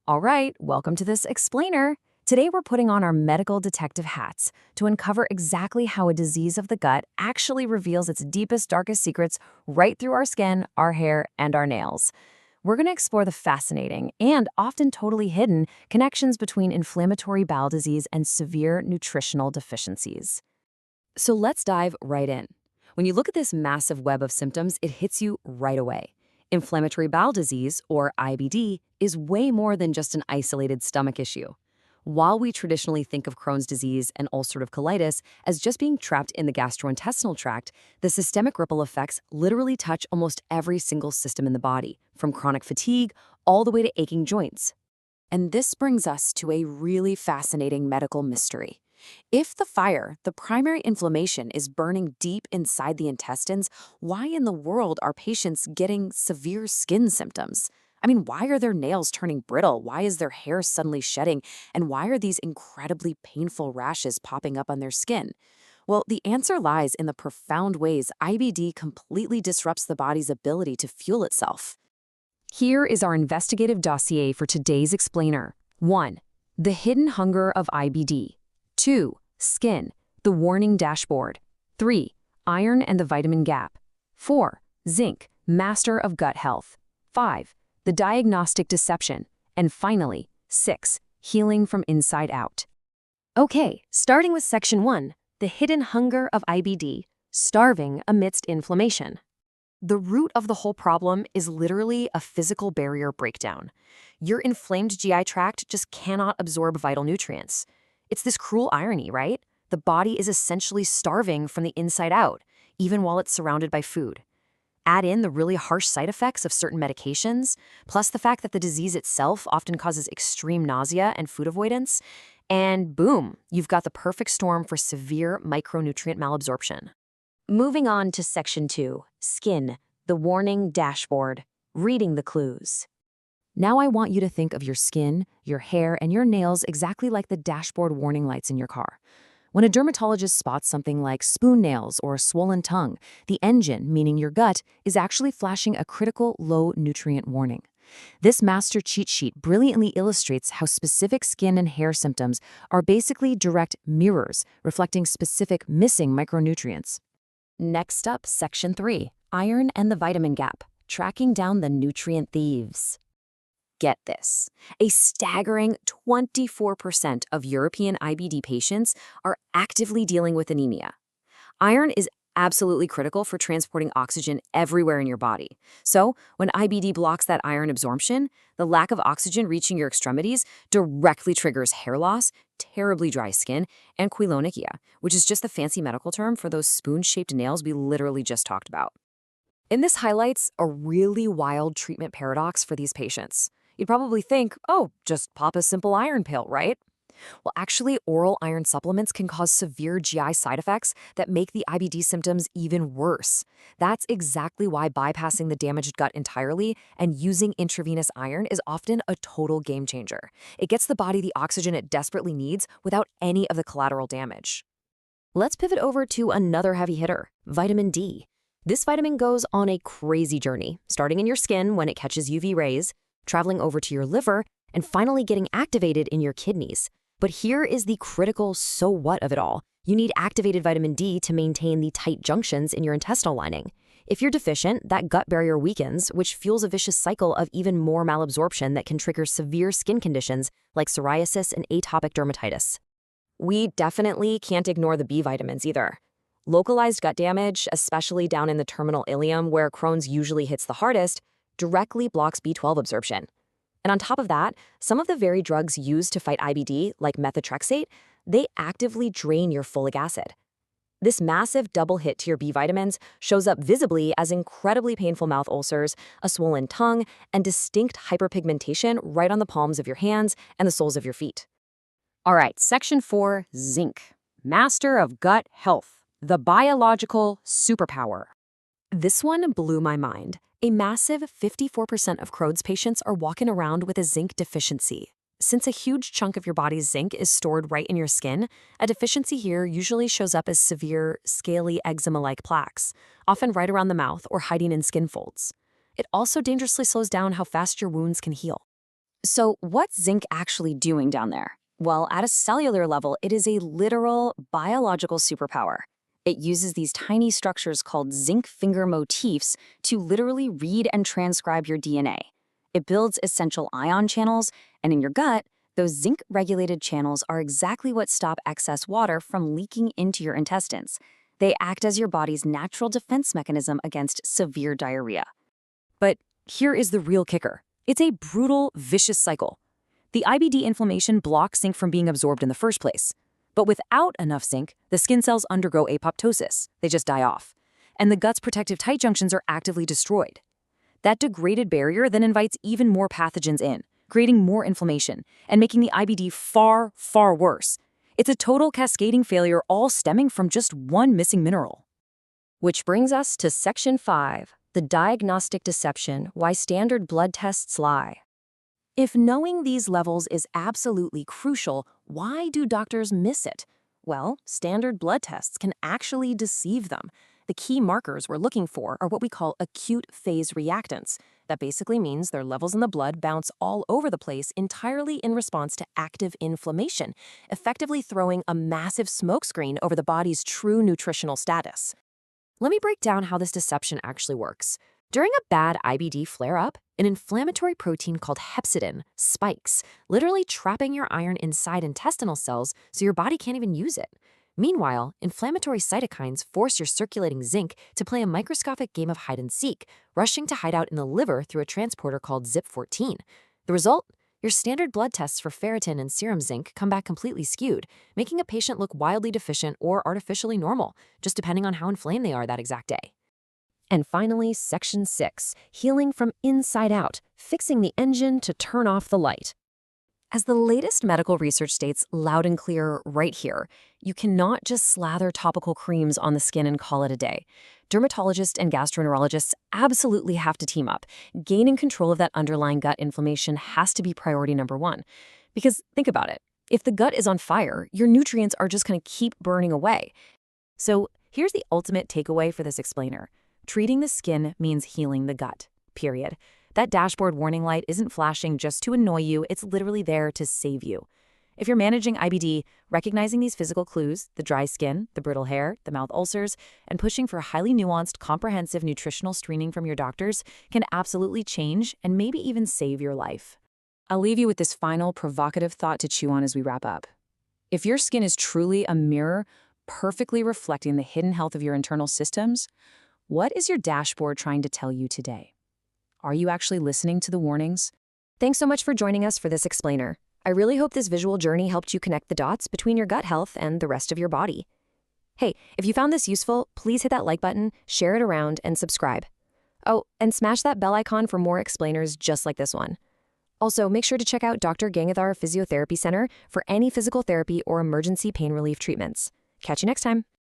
All right, welcome to this explainer. Today we're putting on our medical detective hats to uncover exactly how a disease of the gut actually reveals its deepest, darkest secrets right through our skin, our hair, and our nails. We're going to explore the fascinating and often totally hidden connections between inflammatory bowel disease and severe nutritional deficiencies. So let's dive right in. When you look at this massive web of symptoms, it hits you right away. Inflammatory bowel disease, or IBD, is way more than just an isolated stomach issue. While we traditionally think of Crohn's disease and ulcerative colitis as just being trapped in the gastrointestinal tract, the systemic ripple effects literally touch almost every single system in the body, from chronic fatigue all the way to aching joints. And this brings us to a really fascinating medical mystery. If the fire, the primary inflammation, is burning deep inside the intestines, why in the world are patients getting severe skin symptoms? I mean, why are their nails turning brittle? Why is their hair suddenly shedding? And why are these incredibly painful rashes popping up on their skin? Well, the answer lies in the profound ways IBD completely disrupts the body's ability to fuel itself. Here is our investigative dossier for today's explainer. 1. The hidden hunger of IBD. 2. Skin, the warning dashboard. 3. Iron and the vitamin gap. 4. Zinc, master of gut health. 5. The diagnostic deception. And finally, 6. Healing from inside out. Okay, starting with section 1, the hidden hunger of IBD, starving amidst inflammation. The root of the whole problem is literally a physical barrier breakdown. Your inflamed GI tract just cannot absorb vital nutrients. It's this cruel irony, right? The body is essentially starving from the inside out, even while it's surrounded by food. Add in the really harsh side effects of certain medications, plus the fact that the disease itself often causes extreme nausea and food avoidance, and boom, you've got the perfect storm for severe micronutrient malabsorption. Moving on to section 2, skin, the warning dashboard, reading the clues. Now I want you to think of your skin, your hair, and your nails exactly like the dashboard warning lights in your car. When a dermatologist spots something like spoon nails or a swollen tongue, the engine, meaning your gut, is actually flashing a critical low nutrient warning. This master cheat sheet brilliantly illustrates how specific skin and hair symptoms are basically direct mirrors reflecting specific missing micronutrients. Next up, section 3, iron and the vitamin gap, tracking down the nutrient thieves. Get this, a staggering 24% of European IBD patients are actively dealing with anemia. Iron is absolutely critical for transporting oxygen everywhere in your body. So, when IBD blocks that iron absorption, the lack of oxygen reaching your extremities directly triggers hair loss, terribly dry skin, and koilonychia, which is just the fancy medical term for those spoon-shaped nails we literally just talked about. And this highlights a really wild treatment paradox for these patients. You'd probably think, oh, just pop a simple iron pill, right? Well, actually, oral iron supplements can cause severe GI side effects that make the IBD symptoms even worse. That's exactly why bypassing the damaged gut entirely and using intravenous iron is often a total game changer. It gets the body the oxygen it desperately needs without any of the collateral damage. Let's pivot over to another heavy hitter, vitamin D. This vitamin goes on a crazy journey, starting in your skin when it catches UV rays, traveling over to your liver, and finally getting activated in your kidneys. But here is the critical so what of it all. You need activated vitamin D to maintain the tight junctions in your intestinal lining. If you're deficient, that gut barrier weakens, which fuels a vicious cycle of even more malabsorption that can trigger severe skin conditions like psoriasis and atopic dermatitis. We definitely can't ignore the B vitamins either. Localized gut damage, especially down in the terminal ileum where Crohn's usually hits the hardest, directly blocks B12 absorption. And on top of that, some of the very drugs used to fight IBD, like methotrexate, they actively drain your folic acid. This massive double hit to your B vitamins shows up visibly as incredibly painful mouth ulcers, a swollen tongue, and distinct hyperpigmentation right on the palms of your hands and the soles of your feet. All right, section 4, zinc, master of gut health, the biological superpower. This one blew my mind. A massive 54% of Crohn's patients are walking around with a zinc deficiency. Since a huge chunk of your body's zinc is stored right in your skin, a deficiency here usually shows up as severe, scaly eczema-like plaques, often right around the mouth or hiding in skin folds. It also dangerously slows down how fast your wounds can heal. So what's zinc actually doing down there? Well, at a cellular level, it is a literal biological superpower. It uses these tiny structures called zinc finger motifs to literally read and transcribe your DNA. It builds essential ion channels, and in your gut, those zinc-regulated channels are exactly what stop excess water from leaking into your intestines. They act as your body's natural defense mechanism against severe diarrhea. But here is the real kicker. It's a brutal, vicious cycle. The IBD inflammation blocks zinc from being absorbed in the first place. But without enough zinc, the skin cells undergo apoptosis. They just die off. And the gut's protective tight junctions are actively destroyed. That degraded barrier then invites even more pathogens in, creating more inflammation and making the IBD far, far worse. It's a total cascading failure, all stemming from just one missing mineral. Which brings us to Section 5, the diagnostic deception, why standard blood tests lie. If knowing these levels is absolutely crucial, why do doctors miss it? Well, standard blood tests can actually deceive them. The key markers we're looking for are what we call acute phase reactants. That basically means their levels in the blood bounce all over the place entirely in response to active inflammation, effectively throwing a massive smokescreen over the body's true nutritional status. Let me break down how this deception actually works. During a bad IBD flare-up, an inflammatory protein called hepcidin spikes, literally trapping your iron inside intestinal cells so your body can't even use it. Meanwhile, inflammatory cytokines force your circulating zinc to play a microscopic game of hide-and-seek, rushing to hide out in the liver through a transporter called ZIP14. The result? Your standard blood tests for ferritin and serum zinc come back completely skewed, making a patient look wildly deficient or artificially normal, just depending on how inflamed they are that exact day. And finally, Section 6, healing from inside out, fixing the engine to turn off the light. As the latest medical research states loud and clear right here, you cannot just slather topical creams on the skin and call it a day. Dermatologists and gastroenterologists absolutely have to team up. Gaining control of that underlying gut inflammation has to be priority number one. Because think about it. If the gut is on fire, your nutrients are just going to keep burning away. So here's the ultimate takeaway for this explainer. Treating the skin means healing the gut, period. That dashboard warning light isn't flashing just to annoy you, it's literally there to save you. If you're managing IBD, recognizing these physical clues, the dry skin, the brittle hair, the mouth ulcers, and pushing for highly nuanced, comprehensive nutritional screening from your doctors can absolutely change and maybe even save your life. I'll leave you with this final provocative thought to chew on as we wrap up. If your skin is truly a mirror, perfectly reflecting the hidden health of your internal systems, what is your dashboard trying to tell you today? Are you actually listening to the warnings? Thanks so much for joining us for this explainer. I really hope this visual journey helped you connect the dots between your gut health and the rest of your body. Hey, if you found this useful, please hit that like button, share it around, and subscribe. Oh, and smash that bell icon for more explainers just like this one. Also, make sure to check out Dr. Gangadhar Physiotherapy Center for any physical therapy or emergency pain relief treatments. Catch you next time.